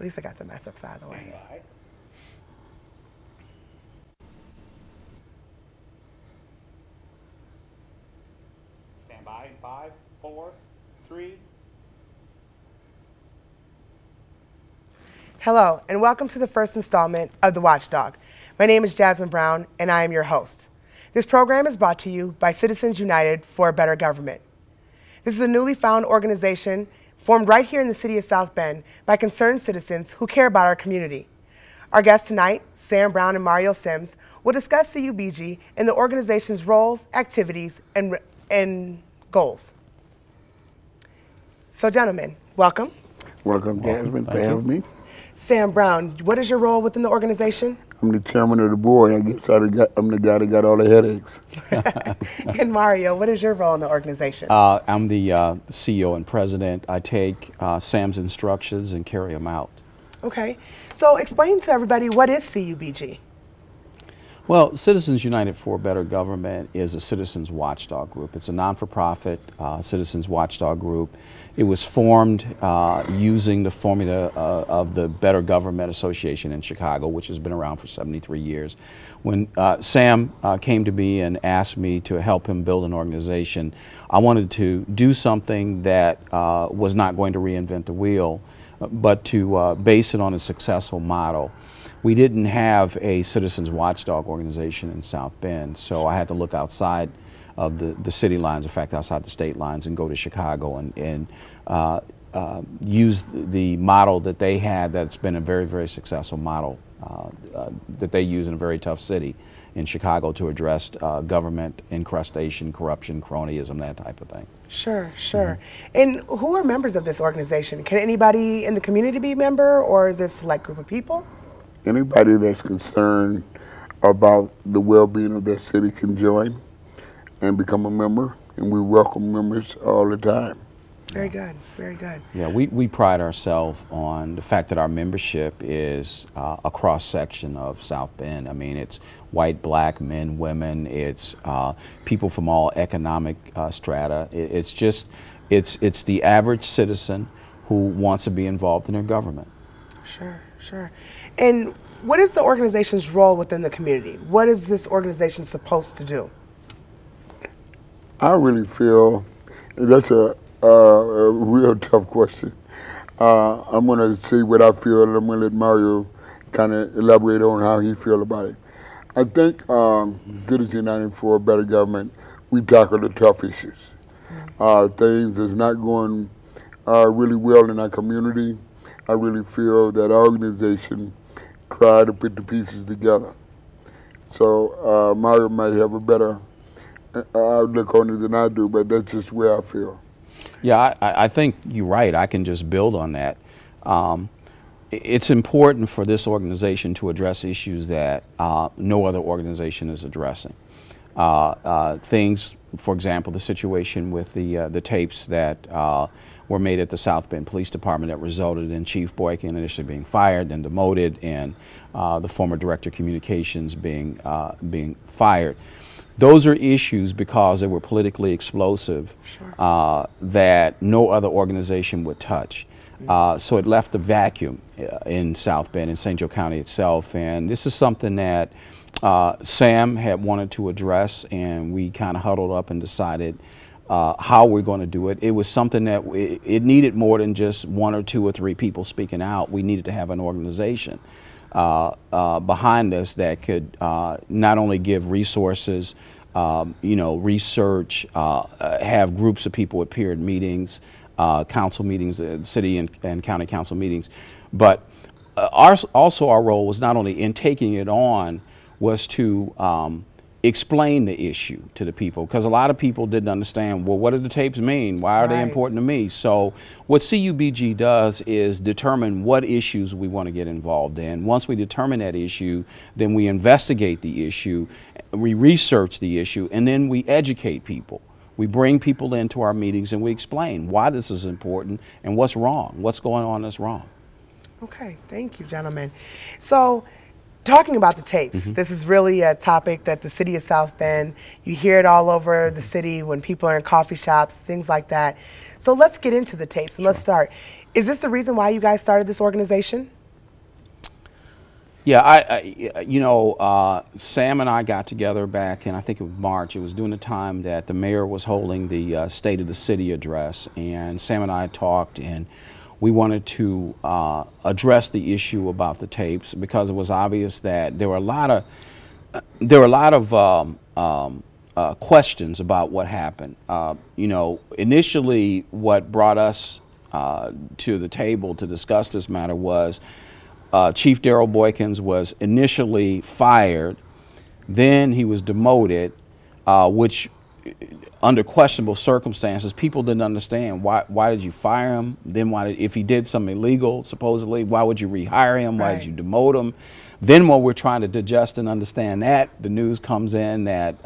least I got the mess ups out of the way. Stand by in 5, 4, 3. Hello, and welcome to the first installment of The Watchdog. My name is Jasmine Brown, and I am your host. This program is brought to you by Citizens United for a Better Government. This is a newly found organization formed right here in the city of South Bend by concerned citizens who care about our community. Our guests tonight, Sam Brown and Mario Sims, will discuss C.U.B.G and the organization's roles, activities, and goals. So gentlemen, welcome. Welcome, Jasmine, for having me. Sam Brown, what is your role within the organization? I'm the chairman of the board. I guess I'm the guy that got all the headaches. And Mario, what is your role in the organization? I'm the CEO and president. I take Sam's instructions and carry them out. Okay. So explain to everybody, what is C.U.B.G? Well, Citizens United for a Better Government is a citizens watchdog group. It's a non-for-profit citizens watchdog group. It was formed using the formula of the Better Government Association in Chicago, which has been around for 73 years. When Sam came to me and asked me to help him build an organization, I wanted to do something that was not going to reinvent the wheel, but to base it on a successful model. We didn't have a citizens watchdog organization in South Bend, so I had to look outside of the city lines, in fact outside the state lines, and go to Chicago and use the model that they had. That's been a very, very successful model that they use in a very tough city in Chicago to address government incrustation, corruption, cronyism, that type of thing. Sure, sure. And who are members of this organization? Can anybody in the community be a member, or is this a select group of people? Anybody that's concerned about the well-being of their city can join and become a member, and we welcome members all the time. Very good, very good. Yeah, we pride ourselves on the fact that our membership is a cross-section of South Bend. I mean, it's white, black, men, women, it's people from all economic strata. It's the average citizen who wants to be involved in their government. Sure, sure. And what is the organization's role within the community? What is this organization supposed to do? I really feel that's a real tough question. I'm going to see what I feel, and I'm going to let Mario kind of elaborate on how he feels about it. I think Citizens United for a Better Government, we tackle the tough issues. Things that's not going really well in our community. I really feel that our organization try to put the pieces together. So Mario might have a better outlook on it than I do, but that's just where I feel. Yeah, I think you're right. I can just build on that. It's important for this organization to address issues that no other organization is addressing. Things, for example, the situation with the tapes that were made at the South Bend Police Department that resulted in Chief Boykin initially being fired, then demoted, and the former Director of Communications being fired. Those are issues because they were politically explosive. Sure. That no other organization would touch. So it left a vacuum in South Bend, in St. Joe County itself, and this is something that Sam had wanted to address, and we kind of huddled up and decided how we're going to do it. It was something that it needed more than just 1 or 2 or 3 people speaking out. We needed to have an organization behind us that could not only give resources, research, have groups of people appear at meetings, council meetings, city and county council meetings, but also our role was not only in taking it on, was to explain the issue to the people, because a lot of people didn't understand, well, what do the tapes mean? Why are they important to me? So what C.U.B.G does is determine what issues we want to get involved in. Once we determine that issue, then we investigate the issue, we research the issue, and then we educate people. We bring people into our meetings and we explain why this is important and what's wrong, what's going on that's wrong. Okay, thank you, gentlemen. So, talking about the tapes, this is really a topic that the city of South Bend, you hear it all over the city when people are in coffee shops, things like that. So let's get into the tapes and let's start. Is this the reason why you guys started this organization? Yeah, Sam and I got together back in, I think it was March. It was during the time that the mayor was holding the State of the City address, and Sam and I talked, and we wanted to address the issue about the tapes because it was obvious that there were a lot of questions about what happened. Initially, what brought us to the table to discuss this matter was Chief Darrell Boykins was initially fired, then he was demoted, which under questionable circumstances, people didn't understand why did you fire him? Then if he did something illegal, supposedly, why would you rehire him? Why did you demote him? Then while we're trying to digest and understand that, the news comes in that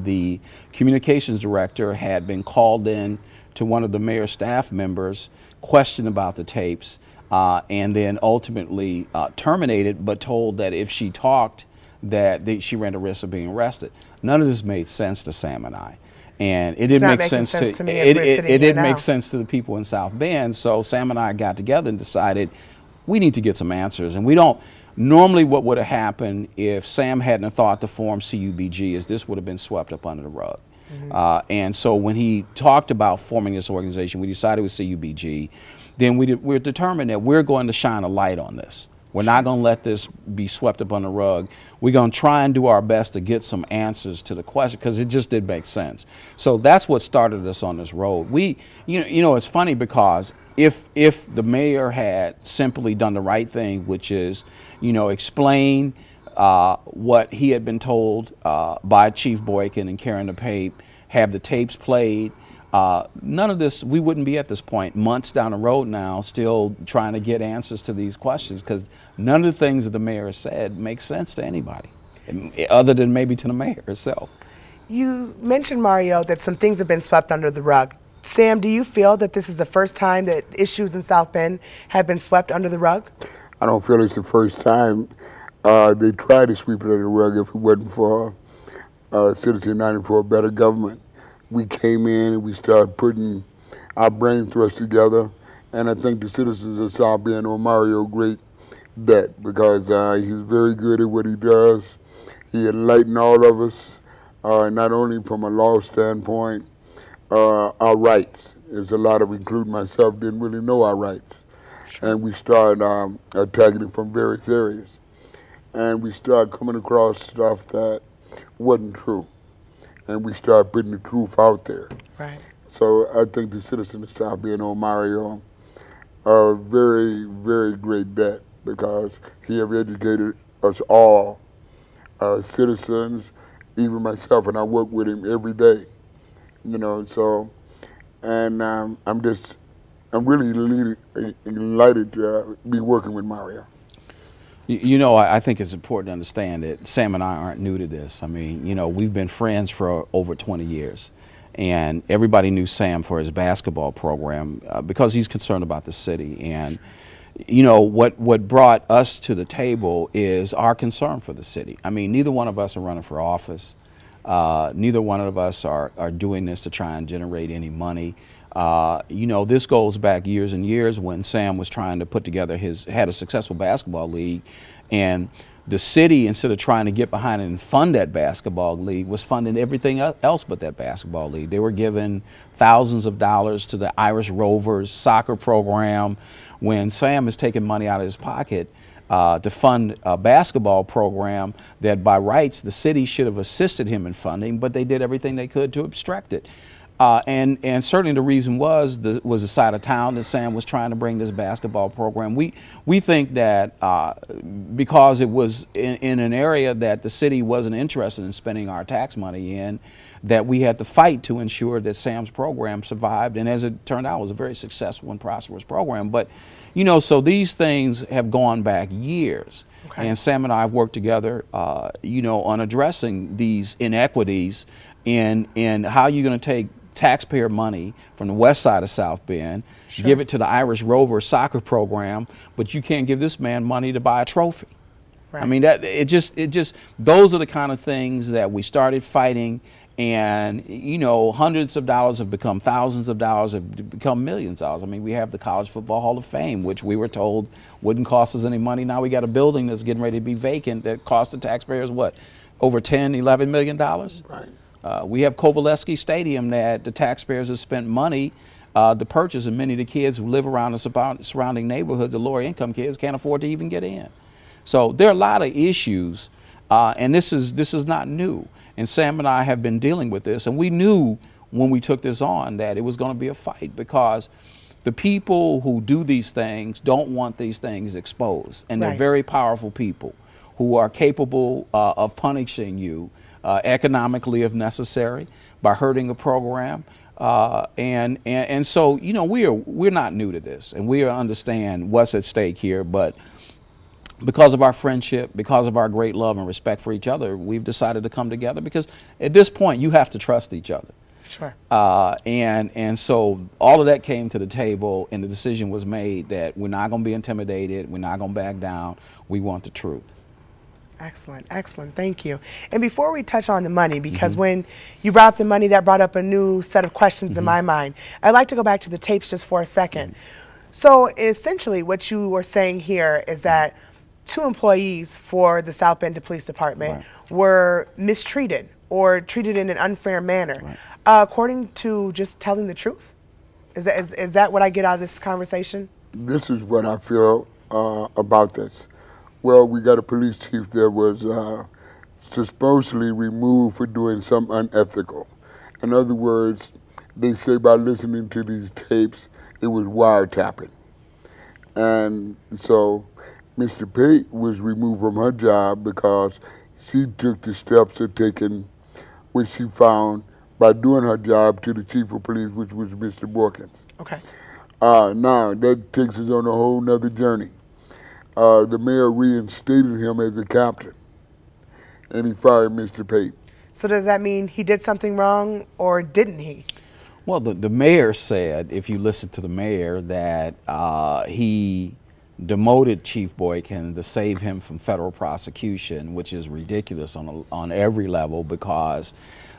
the communications director had been called in to one of the mayor's staff members, questioned about the tapes, and then ultimately terminated, but told that if she talked, that she ran the risk of being arrested. None of this made sense to Sam and I. And it didn't make sense to me. It didn't make sense to the people in South Bend. So Sam and I got together and decided we need to get some answers. And we don't, normally what would have happened if Sam hadn't thought to form C.U.B.G is this would have been swept up under the rug. And so when he talked about forming this organization, we decided with C.U.B.G. Then we're determined that we're going to shine a light on this. We're not going to let this be swept up on the rug. We're going to try and do our best to get some answers to the question because it just didn't make sense. So that's what started us on this road. It's funny because if the mayor had simply done the right thing, which is, explain what he had been told by Chief Boykin and Karen DePape, have the tapes played, none of this, we wouldn't be at this point months down the road now still trying to get answers to these questions because none of the things that the mayor said make sense to anybody other than maybe to the mayor herself. You mentioned, Mario, that some things have been swept under the rug. Sam, do you feel that this is the first time that issues in South Bend have been swept under the rug? I don't feel it's the first time. They tried to sweep it under the rug if it wasn't for Citizens United for a Better Government. We came in and we started putting our brain thrust together, and I think the citizens of South Bend owe Mario great debt because he's very good at what he does. He enlightened all of us, not only from a law standpoint, our rights. There's a lot of, including myself, didn't really know our rights. And we started attacking it from various areas. And we started coming across stuff that wasn't true. And we started putting the truth out there. Right. So I think the citizens of South Bend owe Mario a very, very great debt because he have educated us all, citizens, even myself, and I work with him every day. So, and I'm really delighted to be working with Mario. I think it's important to understand that Sam and I aren't new to this. I mean, we've been friends for over 20 years. And everybody knew Sam for his basketball program because he's concerned about the city. And, what brought us to the table is our concern for the city. I mean, neither one of us are running for office. Neither one of us are doing this to try and generate any money. This goes back years and years when Sam was trying to put together had a successful basketball league, and the city, instead of trying to get behind it and fund that basketball league, was funding everything else but that basketball league. They were giving thousands of dollars to the Irish Rovers soccer program when Sam is taking money out of his pocket to fund a basketball program that by rights the city should have assisted him in funding, but they did everything they could to obstruct it. And certainly the reason was the side of town that Sam was trying to bring this basketball program. We think that because it was in an area that the city wasn't interested in spending our tax money in, that we had to fight to ensure that Sam's program survived. And as it turned out, it was a very successful and prosperous program. But, so these things have gone back years. Okay. And Sam and I have worked together, on addressing these inequities in how you're going to take taxpayer money from the west side of South Bend, sure, give it to the Irish Rover soccer program, but you can't give this man money to buy a trophy. Right. I mean, those are the kind of things that we started fighting, And, you know, hundreds of dollars have become thousands of dollars, have become millions of dollars. I mean, we have the College Football Hall of Fame, which we were told wouldn't cost us any money. Now we got a building that's getting ready to be vacant that cost the taxpayers, what, over $10, $11 million? Right. We have Kovaleski Stadium that the taxpayers have spent money to purchase, and many of the kids who live around the surrounding neighborhoods, the lower income kids, can't afford to even get in. So there are a lot of issues, and this is not new. And Sam and I have been dealing with this, and we knew when we took this on that it was going to be a fight, because the people who do these things don't want these things exposed, and they're very powerful people who are capable of punishing you economically if necessary, by hurting a program. And so, you know, we're not new to this, and we understand what's at stake here, but because of our friendship, because of our great love and respect for each other, we've decided to come together, because at this point you have to trust each other. Sure. And so all of that came to the table, and the decision was made that we're not going to be intimidated, we're not going to back down, we want the truth. Excellent, excellent, thank you. And before we touch on the money, because when you brought up the money, that brought up a new set of questions in my mind. I'd like to go back to the tapes just for a second. So essentially what you were saying here is that 2 employees for the South Bend Police Department were mistreated or treated in an unfair manner. According to just telling the truth? Is that what I get out of this conversation? This is what I feel about this. Well, we got a police chief that was supposedly removed for doing something unethical. In other words, they say by listening to these tapes, it was wiretapping. And so Mr. Pate was removed from her job because she took the steps of taking what she found by doing her job to the chief of police, which was Mr. Borkins. Okay. Now, that takes us on a whole nother journey. The mayor reinstated him as a captain, and he fired Mr. Pate. So does that mean he did something wrong, or didn't he? Well, the mayor said, if you listen to the mayor, that he demoted Chief Boykin to save him from federal prosecution, which is ridiculous on every level, because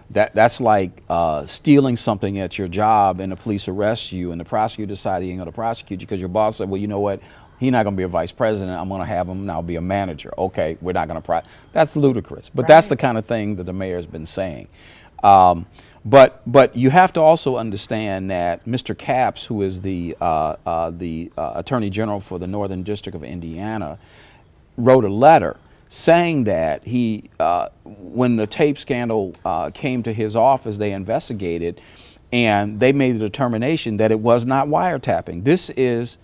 that's like stealing something at your job and the police arrest you and the prosecutor decided he's going to prosecute you because your boss said, well, you know what, he's not going to be a vice president, I'm going to have him now be a manager. Okay, we're not going to that's ludicrous. But that's the kind of thing that the mayor's been saying. But you have to also understand that Mr. Capps, who is the Attorney General for the Northern District of Indiana, wrote a letter saying that he, when the tape scandal came to his office, they investigated and they made the determination that it was not wiretapping. This is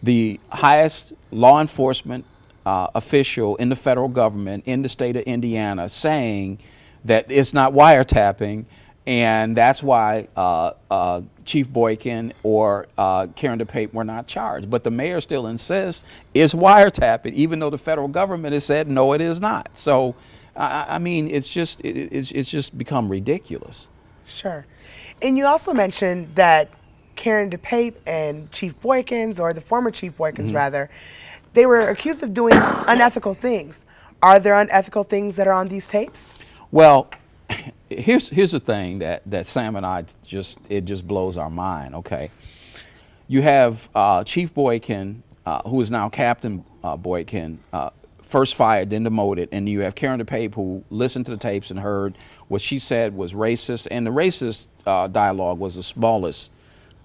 the highest law enforcement official in the federal government in the state of Indiana saying that it's not wiretapping, and that's why Chief Boykin or Karen DePape were not charged. But the mayor still insists it's wiretapping, even though the federal government has said no, it is not. So, I mean, it's just become ridiculous. Sure. And you also mentioned that Karen DePape and Chief Boykins, or the former Chief Boykins rather, they were accused of doing unethical things. Are there unethical things that are on these tapes? Well, here's the thing that Sam and I it just blows our mind. Okay, you have Chief Boykin, who is now Captain Boykin, first fired, then demoted, and you have Karen DePape, who listened to the tapes and heard what she said was racist, and the racist dialogue was the smallest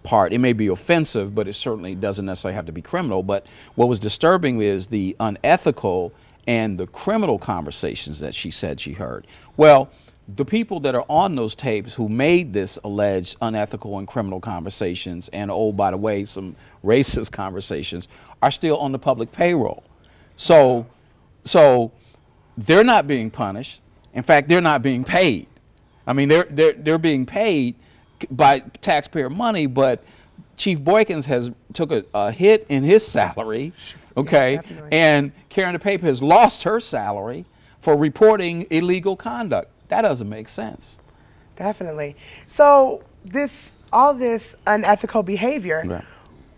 part. It may be offensive, but it certainly doesn't necessarily have to be criminal. But what was disturbing is the unethical and the criminal conversations that she said she heard. Well, the people that are on those tapes who made this alleged unethical and criminal conversations, and oh, by the way, some racist conversations, are still on the public payroll. So they're not being punished. In fact, they're not being paid. I mean, they're being paid by taxpayer money, but Chief Boykins has took a hit in his salary, okay, Yeah, and Karen DePape has lost her salary for reporting illegal conduct. That doesn't make sense. Definitely. So all this unethical behavior,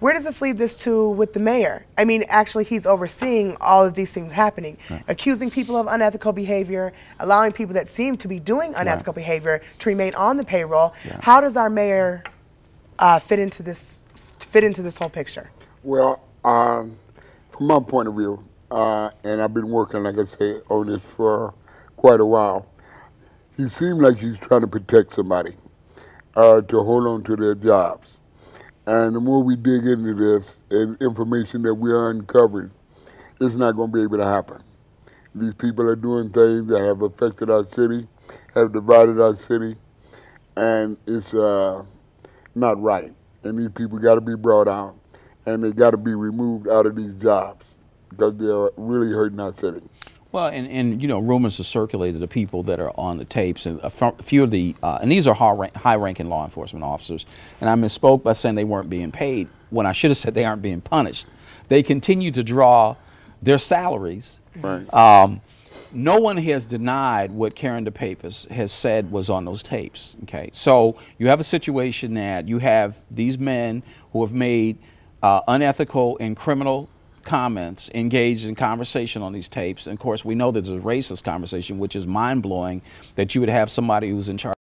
Where does this lead this to with the mayor? I mean, actually, he's overseeing all of these things happening, accusing people of unethical behavior, allowing people that seem to be doing unethical behavior to remain on the payroll. How does our mayor fit into this whole picture? Well, from my point of view, and I've been working, like I say, on this for quite a while, he seemed like he's trying to protect somebody, to hold on to their jobs. And the more we dig into this and information that we are uncovering, it's not going to be able to happen. These people are doing things that have affected our city, have divided our city, and it's not right. And these people got to be brought out, and they got to be removed out of these jobs because they are really hurting our city. Well, and you know, rumors have circulated of people that are on the tapes, and a few of the, and these are high-ranking law enforcement officers, and I misspoke by saying they weren't being paid when I should have said they aren't being punished. They continue to draw their salaries. Right. No one has denied what Karen DePapis has said was on those tapes. Okay, so you have a situation that you have these men who have made unethical and criminal comments, engaged in conversation on these tapes. And of course, we know there's a racist conversation, which is mind-blowing that you would have somebody who's in charge